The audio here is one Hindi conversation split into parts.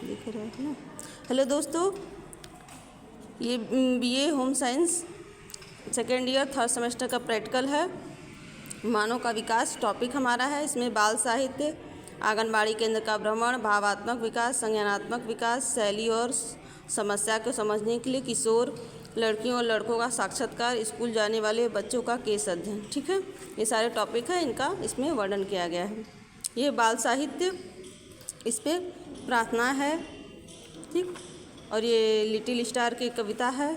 दिख रहा है ना। हेलो दोस्तों, ये BA home science second year third semester का प्रैक्टिकल है। मानव का विकास टॉपिक हमारा है। इसमें बाल साहित्य, आंगनबाड़ी केंद्र का भ्रमण, भावात्मक विकास, संज्ञानात्मक विकास, शैली और समस्या को समझने के लिए किशोर लड़कियों और लड़कों का साक्षात्कार, स्कूल जाने वाले बच्चों का केस अध्ययन। ठीक है, ये सारे टॉपिक है, इनका इसमें वर्णन किया गया है। ये बाल साहित्य, इस पे प्रार्थना है, ठीक, और ये लिटिल स्टार की कविता है,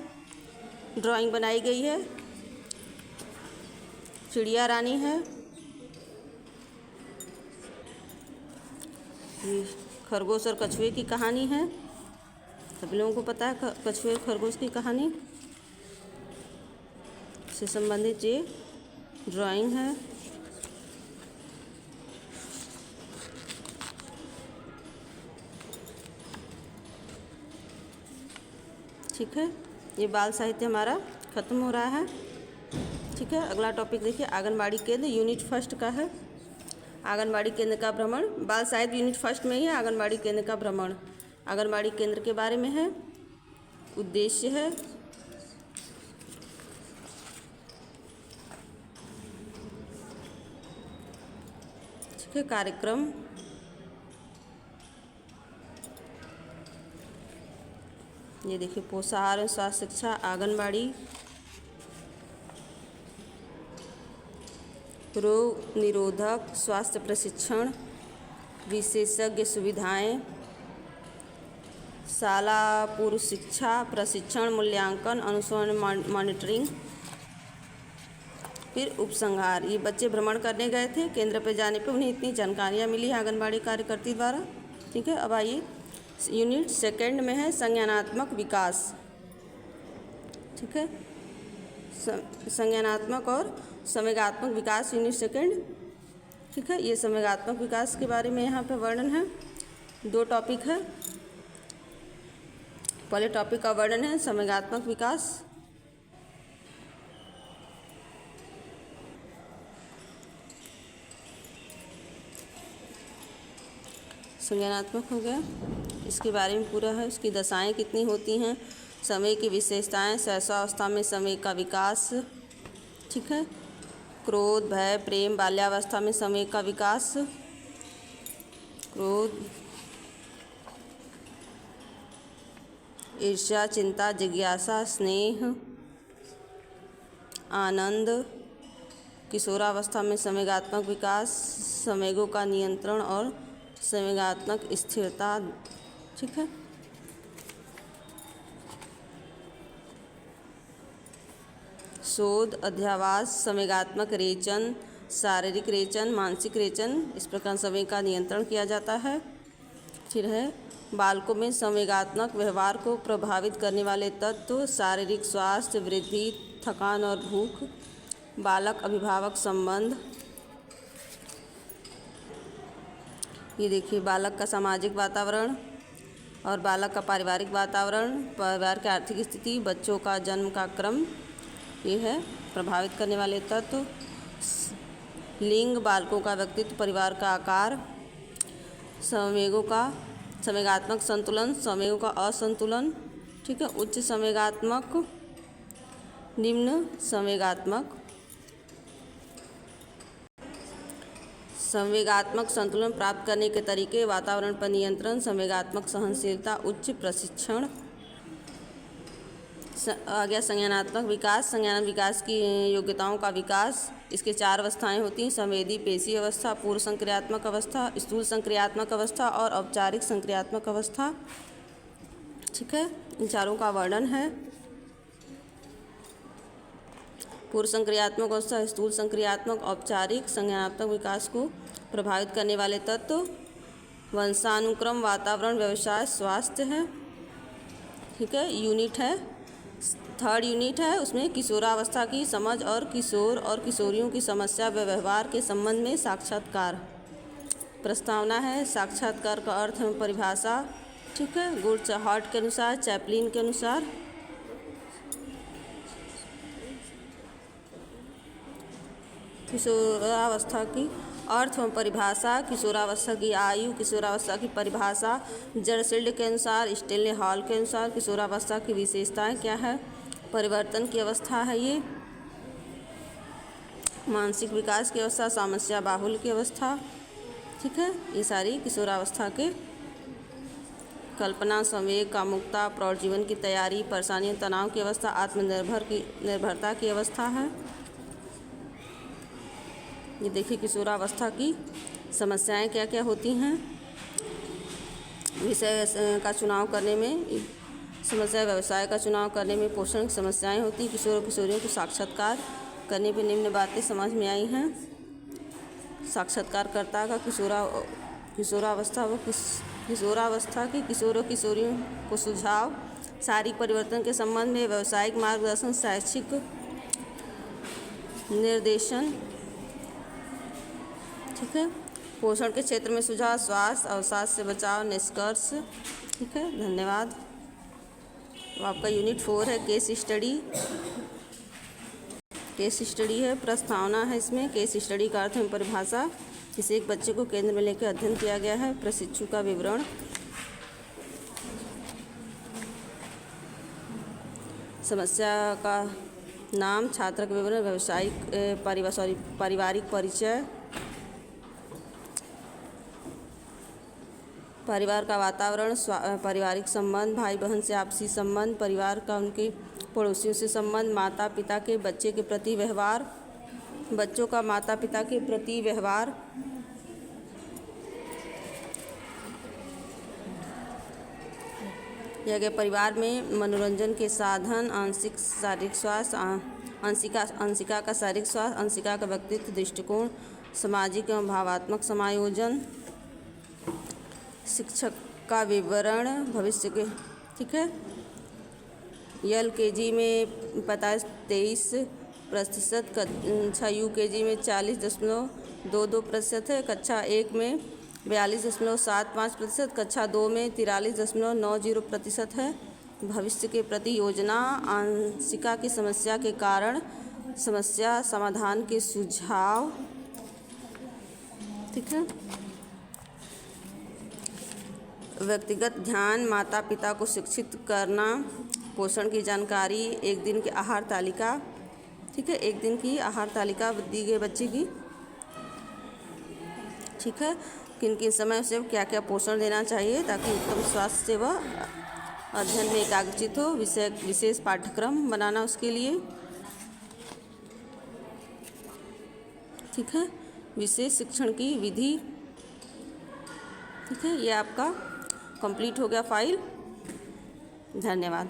ड्राइंग बनाई गई है, चिड़िया रानी है, ये खरगोश और कछुए की कहानी है। सभी लोगों को पता है कछुए और खरगोश की कहानी से संबंधित ये ड्राइंग है। ठीक है, ये बाल साहित्य हमारा ख़त्म हो रहा है। ठीक है, अगला टॉपिक देखिए, आंगनबाड़ी केंद्र यूनिट फर्स्ट का है। आंगनबाड़ी केंद्र का भ्रमण, बाल साहित्य यूनिट फर्स्ट में ही है आंगनबाड़ी केंद्र का भ्रमण। आंगनबाड़ी केंद्र के बारे में है, उद्देश्य है, ठीक है, कार्यक्रम, ये देखिए पोषाहार और स्वास्थ्य शिक्षा, आंगनबाड़ी, रोग निरोधक स्वास्थ्य प्रशिक्षण, विशेषज्ञ सुविधाएं, शाला पूर्व शिक्षा प्रशिक्षण, मूल्यांकन, अनुसरण, मॉनिटरिंग, फिर उपसंहार। ये बच्चे भ्रमण करने गए थे, केंद्र पर जाने पे उन्हें इतनी जानकारियाँ मिली है आंगनबाड़ी कार्यकर्ती द्वारा। ठीक है, अब आइए यूनिट सेकंड में है संज्ञानात्मक विकास। ठीक है, संज्ञानात्मक और संवेगात्मक विकास यूनिट सेकंड। ठीक है, ये संवेगात्मक विकास के बारे में यहाँ पे वर्णन है। दो टॉपिक है, पहले टॉपिक का वर्णन है संवेगात्मक विकास। संज्ञानात्मक हो गया, इसके बारे में पूरा है, उसकी दशाएं कितनी होती हैं, समय की विशेषताएं, शैशवावस्था में समय का विकास। ठीक है, क्रोध, भय, प्रेम, बाल्यावस्था में समय का विकास, क्रोध, ईर्ष्या, चिंता, जिज्ञासा, स्नेह, आनंद। किशोरावस्था में संवेगात्मक विकास, संवेगों का नियंत्रण और संवेगात्मक स्थिरता। ठीक है, शोध, अध्यावास, संवेगात्मक रेचन, शारीरिक रेचन, मानसिक रेचन, इस प्रकार संवेग का नियंत्रण किया जाता है। फिर है बालकों में संवेगात्मक व्यवहार को प्रभावित करने वाले तत्व, शारीरिक स्वास्थ्य, वृद्धि, थकान और भूख, बालक अभिभावक संबंध। ये देखिए बालक का सामाजिक वातावरण और बालक का पारिवारिक वातावरण, परिवार की आर्थिक स्थिति, बच्चों का जन्म का क्रम, ये है प्रभावित करने वाले तत्व। लिंग, बालकों का व्यक्तित्व, परिवार का आकार, संवेगों का संवेगात्मक संतुलन, संवेगों का असंतुलन। ठीक है, उच्च संवेगात्मक, निम्न संवेगात्मक। संवेगात्मक संतुलन प्राप्त करने के तरीके, वातावरण पर नियंत्रण, संवेगात्मक सहनशीलता, उच्च प्रशिक्षण। आ गया संज्ञानात्मक विकास। संज्ञान विकास की योग्यताओं का विकास, इसके 4 अवस्थाएं होती हैं, संवेदी पेशी अवस्था, पूर्व संक्रियात्मक अवस्था, स्थूल संक्रियात्मक अवस्था और औपचारिक संक्रियात्मक अवस्था। ठीक है, इन चारों का वर्णन है। पूर्व संक्रियात्मक अवस्था, स्थूल संक्रियात्मक, औपचारिक। संज्ञानात्मक विकास को प्रभावित करने वाले तत्व वंशानुक्रम, वातावरण, व्यवसाय, स्वास्थ्य है। ठीक है, यूनिट है, थर्ड यूनिट है, उसमें किशोरावस्था की समझ और किशोर और किशोरियों की समस्या व व्यवहार के संबंध में साक्षात्कार। प्रस्तावना है, साक्षात्कार का अर्थ एवं परिभाषा। ठीक है, गुड हार्ट के अनुसार, चैपलिन के अनुसार। किशोरावस्था की अर्थ एवं परिभाषा, किशोरावस्था की आयु, किशोरावस्था की परिभाषा, जर्सील्ड के अनुसार, स्टेनले हॉल के अनुसार किशोरावस्था की विशेषताएं क्या है, परिवर्तन की अवस्था है ये, मानसिक विकास की अवस्था, समस्या बाहुल्य की अवस्था, ठीक है। ये सारी किशोरावस्था के कल्पना, संवेग, कामुकता, प्रौढ़ जीवन की तैयारी, परेशानियों, तनाव की अवस्था, निर्भरता की अवस्था है। ये देखिए किशोरावस्था की समस्याएं क्या क्या होती हैं। विषय का चुनाव करने में समस्या, व्यवसाय का चुनाव करने में पोषण की समस्याएं होती। किशोर किशोरियों को साक्षात्कार करने पर निम्न बातें समझ में आई हैं। साक्षात्कारकर्ता का किशोरावस्था की किशोरों किशोरियों को सुझाव, शारीरिक परिवर्तन के संबंध में व्यावसायिक मार्गदर्शन, शैक्षिक निर्देशन, ठीक है। पोषण के क्षेत्र में सुझाव, स्वास्थ्य अवसाद से बचाव, निष्कर्ष, ठीक है। धन्यवाद। तो आपका यूनिट 4 है केस स्टडी। केस स्टडी है, प्रस्तावना है इसमें। केस स्टडी का अर्थ है परिभाषा, जिसे एक बच्चे को केंद्र में लेकर अध्ययन किया गया है। प्रशिक्षु का विवरण, समस्या का नाम, छात्र का विवरण, व्यावसायिक पारिवारिक परिचय, परिवार का वातावरण, पारिवारिक संबंध, भाई बहन से आपसी संबंध, परिवार का उनके पड़ोसियों से संबंध, माता पिता के बच्चे के प्रति व्यवहार, बच्चों का माता पिता के प्रति व्यवहार, यह गया परिवार में मनोरंजन के साधन, आंशिक शारीरिक स्वास्थ्य, अंशिका का शारीरिक स्वास्थ्य, अंशिका का व्यक्तित्व दृष्टिकोण, सामाजिक एवं भावात्मक समायोजन, शिक्षक का विवरण, भविष्य के, ठीक है। LKG में 23% कक्षा UKG में 40.22% है, कक्षा 1 में 42.75%, कक्षा 2 में 43.90% है। भविष्य के प्रति योजना, अंशिका की समस्या के कारण, समस्या समाधान के सुझाव, ठीक है। व्यक्तिगत ध्यान, माता पिता को शिक्षित करना, पोषण की जानकारी, एक दिन की आहार तालिका, ठीक है। एक दिन की आहार तालिका दी गई बच्चे की, ठीक है। किन किन समय से क्या क्या पोषण देना चाहिए ताकि उत्तम स्वास्थ्य से वह अध्ययन में एकाग्रचित हो। विशेष पाठ्यक्रम बनाना उसके लिए, ठीक है। विशेष शिक्षण की विधि, ठीक है। ये आपका कंप्लीट हो गया फाइल। धन्यवाद।